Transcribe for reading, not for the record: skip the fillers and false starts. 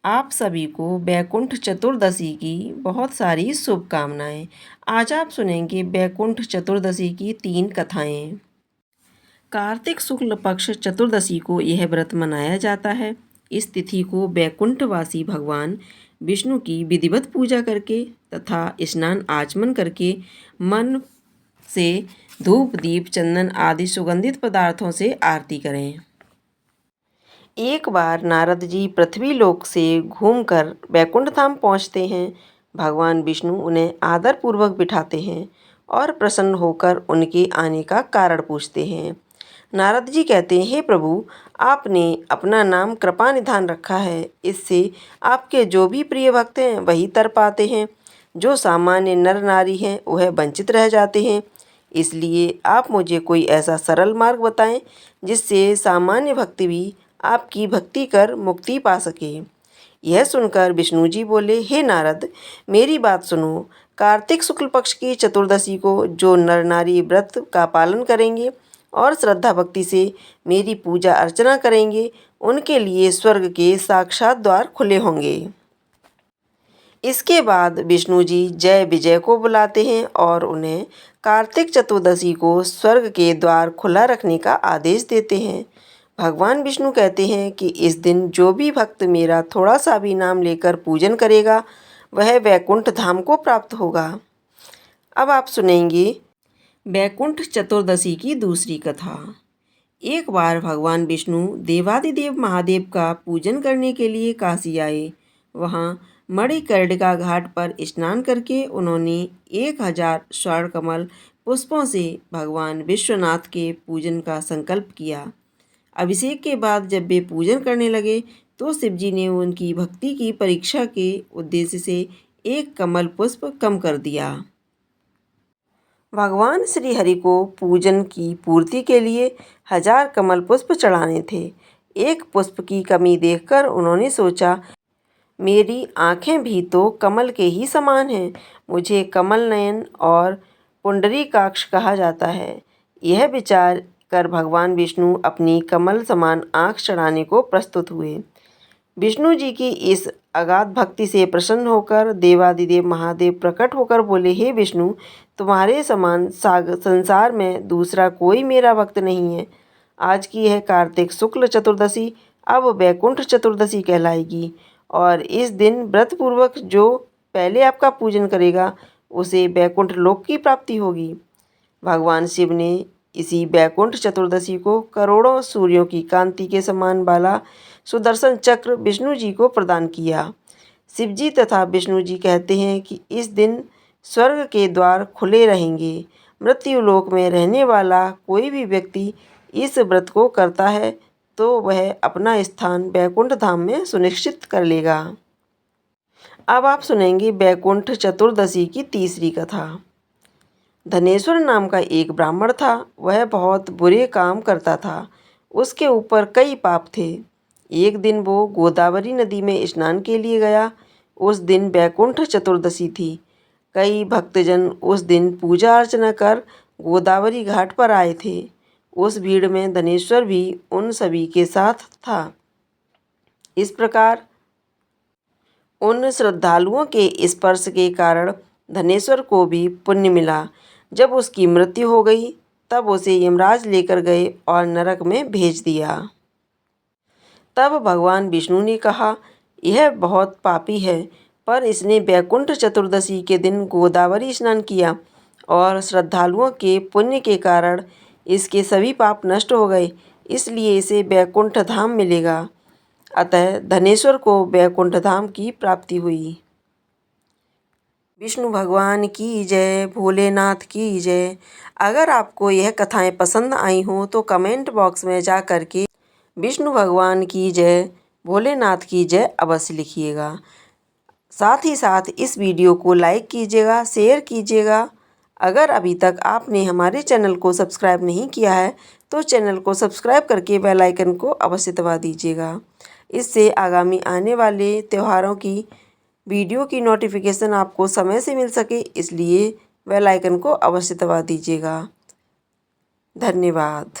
आप सभी को बैकुंठ चतुर्दशी की बहुत सारी शुभकामनाएं। आज आप सुनेंगे बैकुंठ चतुर्दशी की 3 कथाएं। कार्तिक शुक्ल पक्ष चतुर्दशी को यह व्रत मनाया जाता है। इस तिथि को बैकुंठवासी भगवान विष्णु की विधिवत पूजा करके तथा स्नान आचमन करके मन से धूप दीप चंदन आदि सुगंधित पदार्थों से आरती करें। एक बार नारद जी पृथ्वी लोक से घूमकर बैकुंठ धाम पहुँचते हैं। भगवान विष्णु उन्हें आदरपूर्वक बिठाते हैं और प्रसन्न होकर उनके आने का कारण पूछते हैं। नारद जी कहते हैं, हे प्रभु, आपने अपना नाम कृपा निधान रखा है। इससे आपके जो भी प्रिय भक्त हैं वही तर पाते हैं। जो सामान्य नर नारी हैं वह वंचित रह जाते हैं। इसलिए आप मुझे कोई ऐसा सरल मार्ग बताएं जिससे सामान्य भक्ति भी आपकी भक्ति कर मुक्ति पा सके। यह सुनकर विष्णु जी बोले, हे नारद, मेरी बात सुनो। कार्तिक शुक्ल पक्ष की चतुर्दशी को जो नर नारी व्रत का पालन करेंगे और श्रद्धा भक्ति से मेरी पूजा अर्चना करेंगे, उनके लिए स्वर्ग के साक्षात द्वार खुले होंगे। इसके बाद विष्णु जी जय विजय को बुलाते हैं और उन्हें कार्तिक चतुर्दशी को स्वर्ग के द्वार खुला रखने का आदेश देते हैं। भगवान विष्णु कहते हैं कि इस दिन जो भी भक्त मेरा थोड़ा सा भी नाम लेकर पूजन करेगा वह वैकुंठ धाम को प्राप्त होगा। अब आप सुनेंगे बैकुंठ चतुर्दशी की दूसरी कथा। एक बार भगवान विष्णु देवादिदेव महादेव का पूजन करने के लिए काशी आए। वहाँ मणिकर्णिका घाट पर स्नान करके उन्होंने 1000 स्वर्णकमल पुष्पों से भगवान विश्वनाथ के पूजन का संकल्प किया। अभिषेक के बाद जब वे पूजन करने लगे तो शिवजी ने उनकी भक्ति की परीक्षा के उद्देश्य से एक कमल पुष्प कम कर दिया। भगवान श्री हरि को पूजन की पूर्ति के लिए 1000 कमल पुष्प चढ़ाने थे। एक पुष्प की कमी देखकर उन्होंने सोचा, मेरी आँखें भी तो कमल के ही समान हैं। मुझे कमल नयन और पुंडरीकाक्ष कहा जाता है। यह विचार कर भगवान विष्णु अपनी कमल समान आँख चढ़ाने को प्रस्तुत हुए। विष्णु जी की इस अगाध भक्ति से प्रसन्न होकर देवादिदेव महादेव प्रकट होकर बोले, हे विष्णु, तुम्हारे समान संसार में दूसरा कोई मेरा भक्त नहीं है। आज की यह कार्तिक शुक्ल चतुर्दशी अब बैकुंठ चतुर्दशी कहलाएगी और इस दिन व्रतपूर्वक जो पहले आपका पूजन करेगा उसे बैकुंठ लोक की प्राप्ति होगी। भगवान शिव ने इसी बैकुंठ चतुर्दशी को करोड़ों सूर्यों की कांति के समान वाला सुदर्शन चक्र विष्णु जी को प्रदान किया। शिव जी तथा विष्णु जी कहते हैं कि इस दिन स्वर्ग के द्वार खुले रहेंगे। मृत्यु लोक में रहने वाला कोई भी व्यक्ति इस व्रत को करता है तो वह अपना स्थान बैकुंठ धाम में सुनिश्चित कर लेगा। अब आप सुनेंगे बैकुंठ चतुर्दशी की तीसरी कथा। धनेश्वर नाम का एक ब्राह्मण था। वह बहुत बुरे काम करता था। उसके ऊपर कई पाप थे। एक दिन वो गोदावरी नदी में स्नान के लिए गया। उस दिन बैकुंठ चतुर्दशी थी। कई भक्तजन उस दिन पूजा अर्चना कर गोदावरी घाट पर आए थे। उस भीड़ में धनेश्वर भी उन सभी के साथ था। इस प्रकार उन श्रद्धालुओं के स्पर्श के कारण धनेश्वर को भी पुण्य मिला। जब उसकी मृत्यु हो गई तब उसे यमराज लेकर गए और नरक में भेज दिया। तब भगवान विष्णु ने कहा, यह बहुत पापी है, पर इसने बैकुंठ चतुर्दशी के दिन गोदावरी स्नान किया और श्रद्धालुओं के पुण्य के कारण इसके सभी पाप नष्ट हो गए, इसलिए इसे बैकुंठ धाम मिलेगा। अतः धनेश्वर को बैकुंठ धाम की प्राप्ति हुई। विष्णु भगवान की जय, भोलेनाथ की जय। अगर आपको यह कथाएं पसंद आई हों तो कमेंट बॉक्स में जा कर के विष्णु भगवान की जय, भोलेनाथ की जय अवश्य लिखिएगा। साथ ही साथ इस वीडियो को लाइक कीजिएगा, शेयर कीजिएगा। अगर अभी तक आपने हमारे चैनल को सब्सक्राइब नहीं किया है तो चैनल को सब्सक्राइब करके बेल आइकन को अवश्य दबा दीजिएगा। इससे आगामी आने वाले त्योहारों की वीडियो की नोटिफिकेशन आपको समय से मिल सके, इसलिए बेल आइकन को अवश्य दबा दीजिएगा। धन्यवाद।